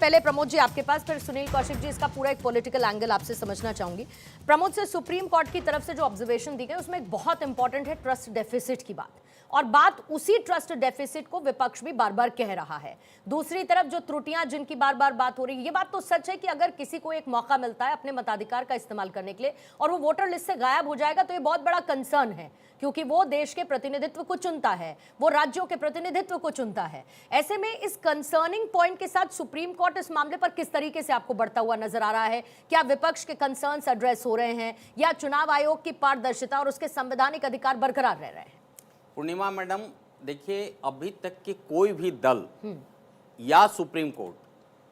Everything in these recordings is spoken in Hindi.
पहले प्रमोद जी आपके पास, फिर सुनील कौशिक जी, इसका पूरा एक पॉलिटिकल एंगल आपसे समझना चाहूंगी। प्रमोद से सुप्रीम कोर्ट की तरफ से जो ऑब्जर्वेशन दी गई उसमें एक बहुत इंपॉर्टेंट है ट्रस्ट डेफिसिट की बात, और बात उसी ट्रस्ट डेफिसिट को विपक्ष भी बार बार कह रहा है। दूसरी तरफ जो त्रुटियां जिनकी बार बार बात हो रही है, ये बात तो सच है कि अगर किसी को एक मौका मिलता है अपने मताधिकार का इस्तेमाल करने के लिए और वो वोटर लिस्ट से गायब हो जाएगा तो ये बहुत बड़ा कंसर्न है, क्योंकि वो देश के प्रतिनिधित्व को चुनता है, वो राज्यों के प्रतिनिधित्व को चुनता है। ऐसे में इस कंसर्निंग पॉइंट के साथ सुप्रीम कोर्ट इस मामले पर किस तरीके से आपको बढ़ता हुआ नजर आ रहा है? क्या विपक्ष के कंसर्न्स एड्रेस हो रहे हैं या चुनाव आयोग की पारदर्शिता और उसके संवैधानिक अधिकार बरकरार रह रहे हैं? पूर्णिमा मैडम, देखिए अभी तक के कोई भी दल या सुप्रीम कोर्ट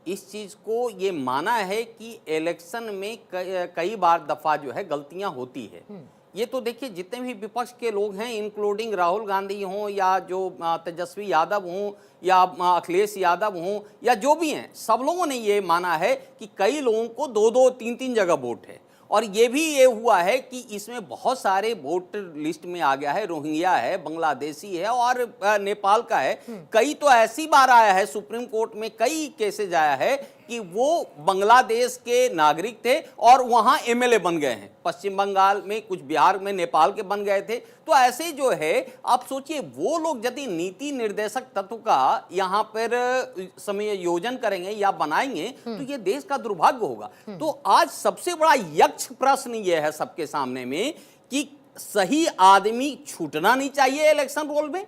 इस चीज को ये माना है कि इलेक्शन में कई बार दफा जो है गलतियां होती है। ये तो देखिए जितने भी विपक्ष के लोग हैं, इंक्लूडिंग राहुल गांधी हों या जो तेजस्वी यादव हों या अखिलेश यादव हों या जो भी हैं, सब लोगों ने ये माना है कि कई लोगों को 2-2, 3-3 जगह वोट है। और ये भी ये हुआ है कि इसमें बहुत सारे वोटर लिस्ट में आ गया है, रोहिंग्या है, बांग्लादेशी है और नेपाल का है। कई तो ऐसी बार आया है सुप्रीम कोर्ट में, कई केसेज आया है कि वो बांग्लादेश के नागरिक थे और वहां एमएलए बन गए हैं। पश्चिम बंगाल में कुछ, बिहार में नेपाल के बन गए थे। तो ऐसे जो है, आप सोचिए वो लोग यदि नीति निर्देशक तत्व का यहाँ पर समायोजन करेंगे या बनाएंगे तो ये देश का दुर्भाग्य होगा। तो आज सबसे बड़ा यक्ष प्रश्न ये है सबके सामने में कि सही आदमी छूटना नहीं चाहिए इलेक्शन रोल में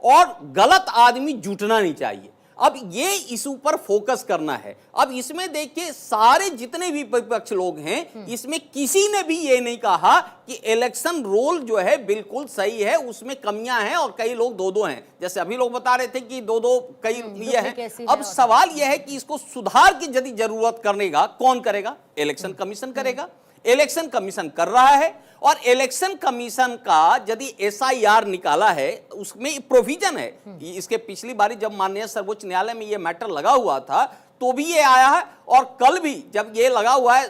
और गलत आदमी जुटना नहीं चाहिए। अब ये इस ऊपर फोकस करना है। अब इसमें देखिए सारे जितने भी विपक्ष लोग हैं, इसमें किसी ने भी ये नहीं कहा कि इलेक्शन रोल जो है बिल्कुल सही है, उसमें कमियां हैं और कई लोग 2-2 हैं। जैसे अभी लोग बता रहे थे कि 2-2 कई ये है। अब सवाल यह है कि इसको सुधार की यदि जरूरत करने का कौन करेगा? इलेक्शन कमीशन करेगा। इलेक्शन कमीशन कर रहा है और इलेक्शन कमीशन का यदि एसआईआर निकाला है, उसमें प्रोविजन है। इसके पिछली बारी जब माननीय सर्वोच्च न्यायालय में ये मैटर लगा हुआ था तो भी ये आया है, और कल भी जब ये लगा हुआ है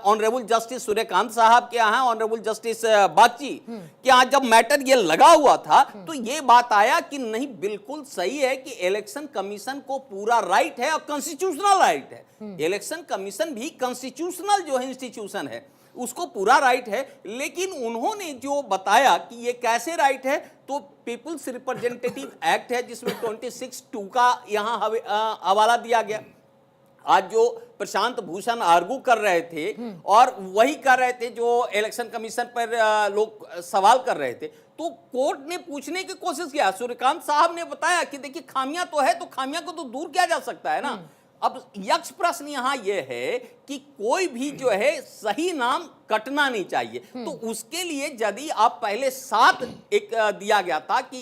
ऑनरेबल जस्टिस सूर्यकांत साहब के यहाँ, ऑनरेबल जस्टिस बागची के यहाँ जब मैटर ये लगा हुआ था तो ये बात आया कि नहीं, बिल्कुल सही है कि इलेक्शन कमीशन को पूरा राइट है और कॉन्स्टिट्यूशनल राइट है। इलेक्शन कमीशन भी कॉन्स्टिट्यूशनल जो है इंस्टीट्यूशन है, उसको पूरा राइट है। लेकिन उन्होंने जो बताया कि ये कैसे राइट है, तो पीपुल्स रिप्रेजेंटेटिव एक्ट है जिसमें 26(2) का यहाँ हवाला दिया गया। आज जो प्रशांत भूषण आर्गू कर रहे थे और वही कर रहे थे जो इलेक्शन कमीशन पर लोग सवाल कर रहे थे, तो कोर्ट ने पूछने की कोशिश किया। सूर्यकांत साहब ने बताया कि देखिए खामियां तो है, तो खामियां को तो दूर किया जा सकता है ना। अब यक्ष प्रश्न यहां यह है कि कोई भी जो है सही नाम कटना नहीं चाहिए। तो उसके लिए यदि आप पहले 7 एक दिया गया था कि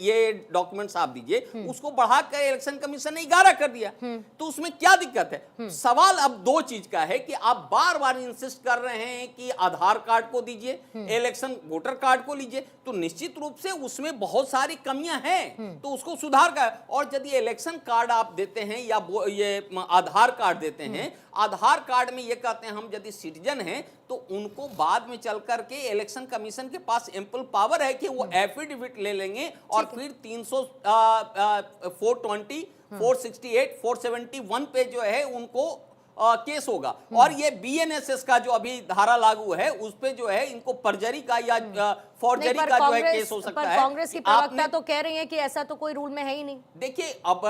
ये डॉक्यूमेंट्स आप दीजिए, उसको बढ़ाकर इलेक्शन कमीशन ने 11 कर दिया। तो उसमें क्या दिक्कत है? सवाल अब 2 चीज का है कि आप बार बार इंसिस्ट कर रहे हैं कि आधार कार्ड को दीजिए, इलेक्शन वोटर कार्ड को लीजिए, तो निश्चित रूप से उसमें बहुत सारी कमियां हैं, तो उसको सुधार का। और यदि इलेक्शन कार्ड आप देते हैं या ये आधार कार्ड देते हैं, आधार कार्ड में ये कहते हैं हम यदि सिटीजन हैं तो उनको बाद में चल करके इलेक्शन कमीशन के पास एम्पल पावर है कि वो एफिडेविट ले लेंगे और फिर 420, 468, 471 पे जो है उनको केस होगा। और ये बीएनएसएस का जो अभी धारा लागू है उस पे जो है इनको परजरी का या फॉर्जरी का जो है केस हो सकता है। कांग्रेस की प्रवक्ता तो कह रही है कि ऐसा तो कोई रूल में है ही नहीं। देखिए अब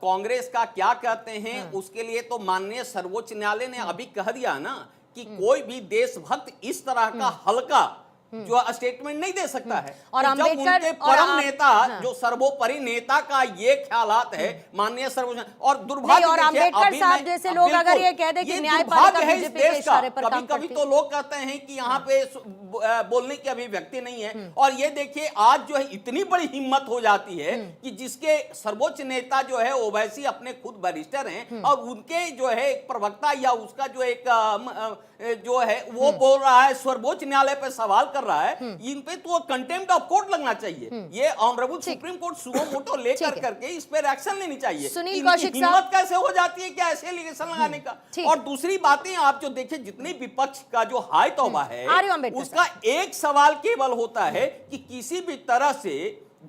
कांग्रेस का क्या कहते हैं उसके लिए तो माननीय सर्वोच्च न्यायालय ने अभी कह दिया ना कि कोई भी देशभक्त इस तरह का हल्का जो स्टेटमेंट नहीं दे सकता है। और तो जब उनके परम नेता जो सर्वोपरि नेता का ये ख्यालात है माननीय सर्वोच्च, और दुर्भाग्य और अम्बेडकर साहब जैसे लोग अगर ये कह दें कि न्यायपालिका बीजेपी के इशारे पर काम करती है। कभी तो लोग कहते हैं कि यहाँ पे बोलने की अभिव्यक्ति नहीं है, और ये देखिए आज जो है इतनी बड़ी हिम्मत हो जाती है कि जिसके सर्वोच्च नेता जो है ओवैसी अपने खुद बैरिस्टर हैं और उनके जो है एक प्रवक्ता या उसका जो एक जो है वो बोल रहा है, सर्वोच्च न्यायालय पे सवाल कर रहा है, इन पे तो कंटेम्प्ट ऑफ कोर्ट लगना चाहिए। ये ऑनरेबल सुप्रीम कोर्ट सुमो मोटो लेकर करके इस पे एक्शन लेनी चाहिए। सुनील कौशिक साहब, हिम्मत कैसे हो जाती है क्या ऐसे एलिगेशन लगाने का? और दूसरी बातें आप जो देखिए, जितने विपक्ष का जो हाय तौबा है उसका एक सवाल केवल होता है कि किसी भी तरह से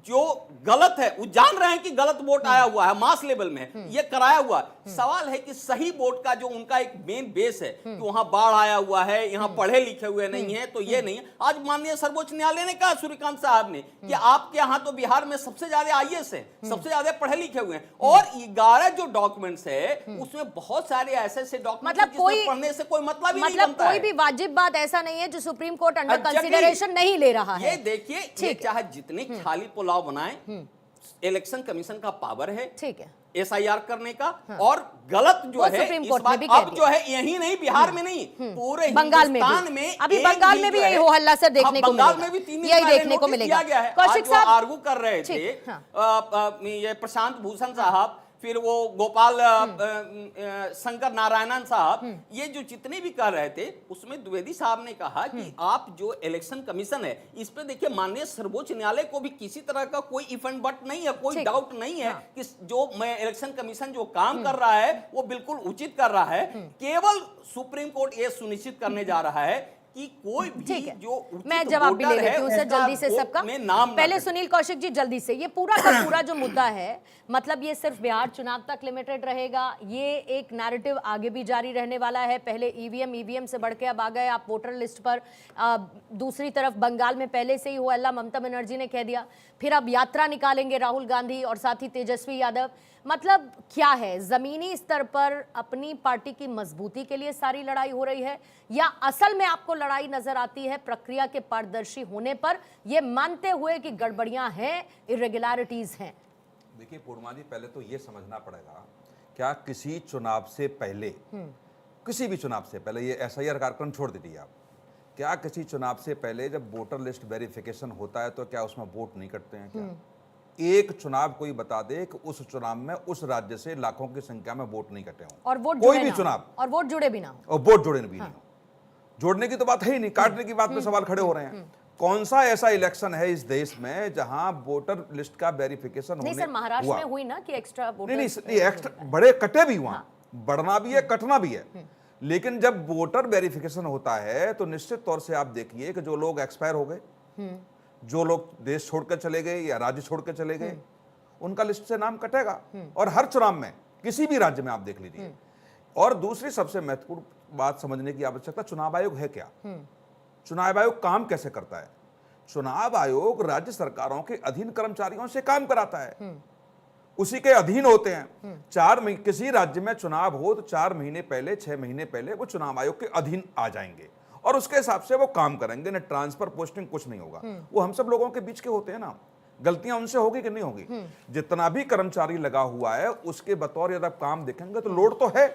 जो गलत है, वो जान रहे हैं कि गलत वोट आया हुआ है मास लेवल में, ये कराया हुआ है। सवाल है कि सही वोट का जो उनका एक मेन बेस है कि वहां बाढ़ आया हुआ है, यहाँ पढ़े लिखे हुए नहीं है, तो ये नहीं है। आज माननीय सर्वोच्च न्यायालय ने कहा सूर्यकांत साहब ने कि आपके यहाँ तो बिहार में सबसे ज्यादा आईएएस है, सबसे ज्यादा पढ़े लिखे हुए हैं, और 11 जो डॉक्यूमेंट्स है उसमें बहुत सारे ऐसे डॉक्यूमेंट मतलब कोई पढ़ने से कोई मतलब ही नहीं मतलब बनता कोई है। भी वाजिब बात ऐसा नहीं है जो supreme court under Exactly. Consideration नहीं ले रहा है। ये देखिए, ये चाहे जितने खाली पुलाव बनाए, इलेक्शन कमीशन का पावर है, ठीक है, एसआईआर करने का, और गलत जो वो है सुप्रीम इस कोर्ट बात ने भी कह अब जो है यही नहीं, बिहार में नहीं, पूरे बंगाल में हिंदुस्तान भी। में अभी एक बंगाल भी में भी जो यही है- हो हल्ला सर देखने को बंगाल मिलेगा। में भी 3 दिन यही पहले देखने को नोटिस मिलेगा। दिया गया है। कौशिक आज जो साहब आर्गू कर रहे थे ठीक, हाँ। ये प्रशांत भूषण साहब, फिर वो गोपाल शंकर नारायणन साहब, ये जो जितने भी कर रहे थे, उसमें द्विवेदी साहब ने कहा कि आप जो इलेक्शन कमीशन है इस पे देखिए, माननीय सर्वोच्च न्यायालय को भी किसी तरह का कोई इफ एंड बट नहीं है, कोई ठीक। डाउट नहीं है कि जो मैं इलेक्शन कमीशन जो काम कर रहा है वो बिल्कुल उचित कर रहा है। केवल सुप्रीम कोर्ट ये सुनिश्चित करने जा रहा है कि कोई भी ठीक है, जो उचित मैं जवाब भी ले वोटर है, लेती हूँ सर उसका जल्दी से वोट सबका। में नाम ना पहले कटे। सुनील कौशिक जी जल्दी से, ये पूरा का पूरा जो मुद्दा है, मतलब ये सिर्फ बिहार चुनाव तक लिमिटेड रहेगा, ये एक नैरेटिव आगे भी जारी रहने वाला है? पहले ईवीएम से बढ़ के अब आ गए आप वोटर लिस्ट पर। दूसरी तरफ बंगाल में पहले से ही हो हल्ला, ममता बनर्जी ने कह दिया, फिर अब यात्रा निकालेंगे राहुल गांधी और साथ ही तेजस्वी यादव। मतलब क्या है, जमीनी स्तर पर अपनी पार्टी की मजबूती के लिए सारी लड़ाई हो रही है, या असल में आपको लड़ाई नजर आती है प्रक्रिया के पारदर्शी होने पर, यह मानते हुए कि गड़बड़ियां हैं, इरेगुलरिटीज हैं? देखिए पूर्णिमा जी, पहले तो ये समझना पड़ेगा, क्या किसी चुनाव से पहले, किसी भी चुनाव से पहले, ये एसआईआर कार्यक्रम छोड़ दीजिए आप, क्या किसी चुनाव से पहले जब वोटर लिस्ट वेरिफिकेशन होता है तो क्या उसमें वोट नहीं कटते हैं? क्या एक चुनाव कोई बता दे कि उस चुनाव में उस राज्य से लाखों की संख्या में वोट नहीं कटे हों, और वोट कोई जुड़े भी ना हो, चुनाव, और वोट जुड़े भी ना हो, और वोट जोड़े भी नहीं हो? जोड़ने की तो बात है ही नहीं, काटने की बात पे सवाल खड़े हो रहे हैं। कौन सा ऐसा इलेक्शन है इस देश में जहां वोटर लिस्ट का वेरिफिकेशन नहीं सर, महाराष्ट्र हुआ? में हुई ना कि एक्स्ट्रा नहीं नहीं, एक्स्ट्रा बड़े कटे भी हुआ, बढ़ना भी है, कटना भी है, लेकिन जब वोटर वेरिफिकेशन होता है तो निश्चित तौर से आप देखिए कि जो लोग एक्सपायर हो गए, जो लोग देश छोड़कर चले गए या राज्य छोड़कर चले गए, उनका लिस्ट से नाम कटेगा, और हर चुनाव में किसी भी राज्य में आप देख लीजिए। और दूसरी सबसे महत्वपूर्ण बात समझने की आवश्यकता, चुनाव आयोग है क्या? चुनाव आयोग काम कैसे करता है? चुनाव आयोग राज्य सरकारों के अधीन कर्मचारियों से काम कराता है, उसी के अधीन होते हैं। किसी राज्य में चुनाव हो तो 4 महीने पहले, 6 महीने पहले वो चुनाव आयोग के अधीन आ जाएंगे और उसके हिसाब से वो काम करेंगे। न ट्रांसफर पोस्टिंग कुछ नहीं होगा, वो हम सब लोगों के बीच के होते हैं ना। गलतियां उनसे होगी कि नहीं होगी? जितना भी कर्मचारी लगा हुआ है उसके बतौर यदि आप काम देखेंगे तो लोड तो है।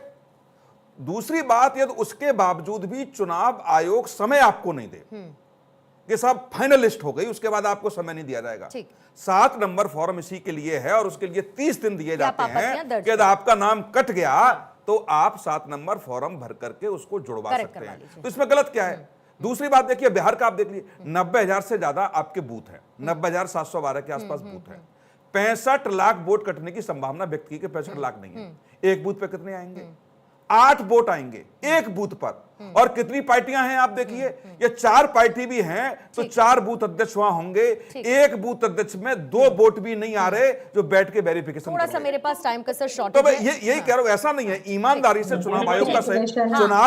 दूसरी बात, यदि उसके बावजूद भी चुनाव आयोग समय आपको नहीं दे कि साहब फाइनल लिस्ट हो गई, उसके बाद आपको समय नहीं दिया जाएगा। 7 नंबर फॉर्म इसी के लिए है और उसके लिए 30 दिन दिए जाते हैं कि यदि आपका नाम कट गया तो आप 7 नंबर फॉर्म भर करके उसको जुड़वा सकते हैं। तो इसमें गलत क्या है? दूसरी बात देखिए, बिहार का आप देख लीजिए, 90,000 से ज्यादा आपके बूथ हैं, 90,712 के आसपास बूथ हैं। 65 लाख वोट कटने की संभावना व्यक्त की, 65 लाख नहीं है। एक बूथ पे कितने आएंगे? 8 वोट आएंगे एक बूथ पर। और कितनी पार्टियां हैं आप देखिए, ये 4 पार्टी भी हैं तो 4 बूथ अध्यक्ष वहां होंगे। एक बूथ अध्यक्ष में 2 वोट भी नहीं आ रहे जो बैठ के वेरिफिकेशन। थोड़ा सा मेरे पास टाइम का सर शॉर्ट तो मैं यही कह रहा हूं, ऐसा नहीं है, ईमानदारी से चुनाव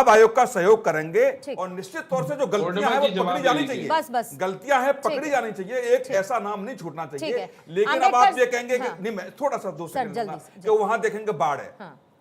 आयोग का सहयोग करेंगे और निश्चित तौर से जो गलतियां हैं वो पकड़ी जानी चाहिए। बस गलतियां हैं पकड़ी जानी चाहिए, एक ऐसा नाम नहीं छूटना चाहिए। लेकिन अब आप ये कहेंगे कि नहीं, मैं थोड़ा सा दूसरा कि वहां देखेंगे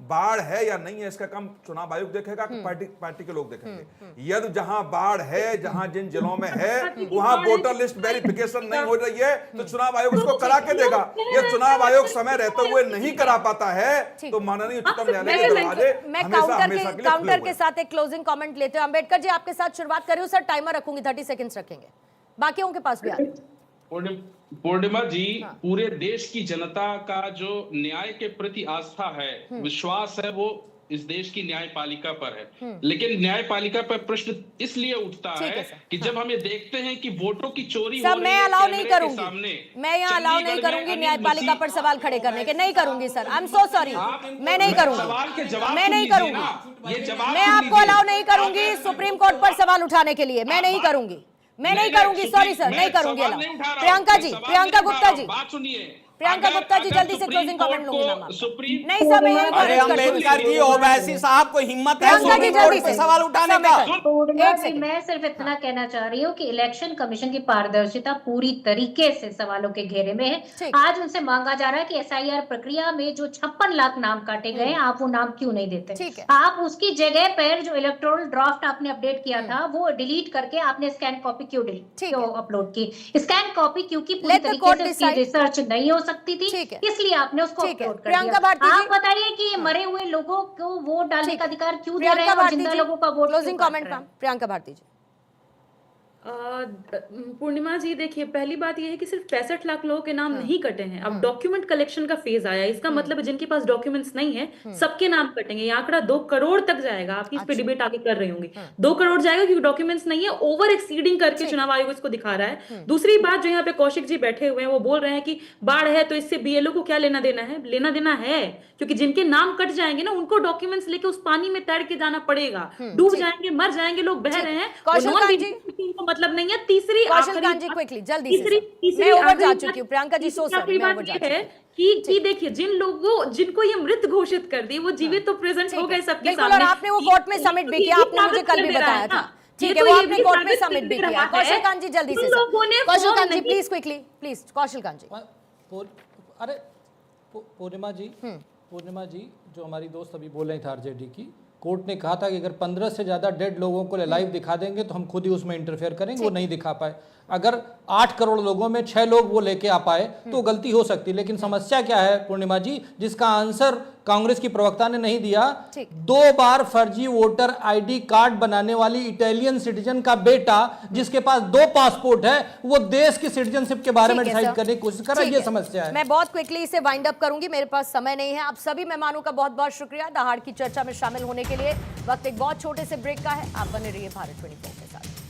बाढ़ है या नहीं है, इसका काम चुनाव आयोग देखेगा कि पार्टी के लोग देखेंगे? यदि जहां बाढ़ है, जहां जिन जिलों में है वहां वोटर लिस्ट वेरिफिकेशन नहीं हो रही है तो चुनाव आयोग उसको करा के देगा। ये चुनाव आयोग समय रहते हुए नहीं करा पाता है तो माननीय उच्चतम न्यायालय के दरवाजे मैं काउंटर के साथ एक क्लोजिंग कमेंट लेते हैं। अम्बेडकर जी आपके साथ शुरुआत कर रही हूं सर, टाइमर रखूंगी, 30 सेकंड्स रखेंगे, बाकियों के पास भी आ रहे। पूर्णिमा जी, पूरे देश की जनता का जो न्याय के प्रति आस्था है, विश्वास है, वो इस देश की न्यायपालिका पर है। लेकिन न्यायपालिका पर प्रश्न इसलिए उठता है कि जब हम ये देखते हैं कि वोटों की चोरी हो रही है, मैं अलाउ नहीं करूंगी, मैं यहाँ अलाउ नहीं करूंगी न्यायपालिका पर सवाल खड़े करने के, नहीं करूंगी sir, I am so sorry, मैं नहीं करूंगी, मैं नहीं करूंगी, मैं आपको अलाउ नहीं करूंगी सुप्रीम कोर्ट पर सवाल उठाने के लिए, मैं नहीं करूंगी, मैं नहीं करूंगी, सॉरी सर, नहीं करूंगी अलाउ। प्रियंका जी, प्रियंका गुप्ता जी, बात सुनिए, प्रियंका गुप्ता जी जल्दी से क्लोजिंग कमेंट लूंगी मैम आपका। नहीं सर, मैं यही अरे अम्बेडकर जी, ओवैसी साहब को हिम्मत है प्रियंका जी सुप्रीम जल्दी कोर्ट पे से सवाल उठाने का। पूर्णिमा जी, मैं सिर्फ इतना कहना चाह रही हूँ कि इलेक्शन कमीशन की पारदर्शिता पूरी तरीके से सवालों के घेरे में है। ठीक। आज उनसे मांगा जा रहा है कि एसआईआर प्रक्रिया में जो 56 लाख नाम काटे गए हैं, आप वो नाम क्यों नहीं देते? ठीक है। आप उसकी जगह पर जो इलेक्टोरल ड्राफ्ट आपने अपडेट किया था वो डिलीट करके आपने स्कैन कॉपी क्यों अपलोड की? स्कैन कॉपी क्योंकि पूरी Let the तरीके court से उसकी decide. रिसर्च नहीं हो सकती थी, ठीक है। इसलिए आपने उसको ठीक है। अपलोड कर प्रियंका दिया। भारती जी। आप बताइए कि मरे हुए लोगों को वोट डालने का अधिकार क्यों दे रहे प्रियंका हैं और भारती जिंदा जी, लोगों का वोट क्लोजिंग क्यों काट कमेंट रहे हैं? मैम, प्रियंका भारती जी। पूर्णिमा जी देखिए, पहली बात यह है कि सिर्फ 65 लाख लोगों के नाम नहीं कटे हैं। अब डॉक्यूमेंट कलेक्शन का फेज आया है, इसका मतलब है जिनके पास डॉक्यूमेंट्स नहीं है सबके नाम कटेंगे। ये आंकड़ा 2 करोड़ तक जाएगा। आप इस पे डिबेट आगे कर रहे होंगे। 2 करोड़ जाएगा क्योंकि डॉक्यूमेंट्स नहीं है, ओवर एक्सीडिंग करके चुनाव आयोग इसको दिखा रहा है। दूसरी बात, जो यहाँ पे कौशिक जी बैठे हुए हैं वो बोल रहे हैं कि बाढ़ है तो इससे बीएलओ को क्या लेना देना है? लेना देना है, क्योंकि जिनके नाम कट जाएंगे ना उनको डॉक्यूमेंट्स लेके उस पानी में तैर के जाना पड़ेगा। डूब जाएंगे, मर जाएंगे, लोग बह रहे हैं, कौशल कांत जी। उनको मतलब नहीं है। तीसरी कौशल आखिरी कांत जी, बात- क्विकली जल्दी से तीसरी सर। मैं ओवर जा आखिरी चुकी हूँ बात- प्रियंका जी, सो तीसरी सॉरी, आखिरी मैं बात ओवर जा ये चुकी है हूँ। कि देखिए, जिन लोगों जिनको ये मृत घोषित कर दी वो जीवित तो प्रेजेंट हो गए सबके बिल्कुल, सामने। और आपने वो कोर्ट में सबमिट भी किया, आपने मुझे कल भी बताया था। ठीक है, वो आपने कोर्ट में सबमिट भी किया। कौशल कांत जी जल्दी से sir. Kaushal Kant ji please quickly, please Kaushal Kant ji. अरे पूर्णिमा जी, जो हमारी दोस्त अभी बोल रही थी आरजेडी की, कोर्ट ने कहा था कि अगर 15 से ज्यादा डेड लोगों को लाइव दिखा देंगे तो हम खुद ही उसमें इंटरफेयर करेंगे। वो नहीं दिखा पाए। अगर 8 करोड़ लोगों में 6 लोग वो लेके आ पाए तो गलती हो सकती है। लेकिन समस्या क्या है पूर्णिमा जी, जिसका आंसर कांग्रेस की प्रवक्ता ने नहीं दिया। 2 बार फर्जी वोटर आईडी कार्ड बनाने वाली इटालियन सिटीजन का बेटा, जिसके पास 2 पासपोर्ट है, वो देश की सिटीजनशिप के बारे में डिसाइड करने की कोशिश कर रहा है। ये समस्या है। मैं बहुत क्विकली इसे वाइंड अप करूंगी, मेरे पास समय नहीं है। आप सभी मेहमानों का बहुत बहुत शुक्रिया दहाड़ की चर्चा में शामिल होने के लिए। वक्त एक बहुत छोटे से ब्रेक का है, आप बने रहिए भारत 24 के साथ।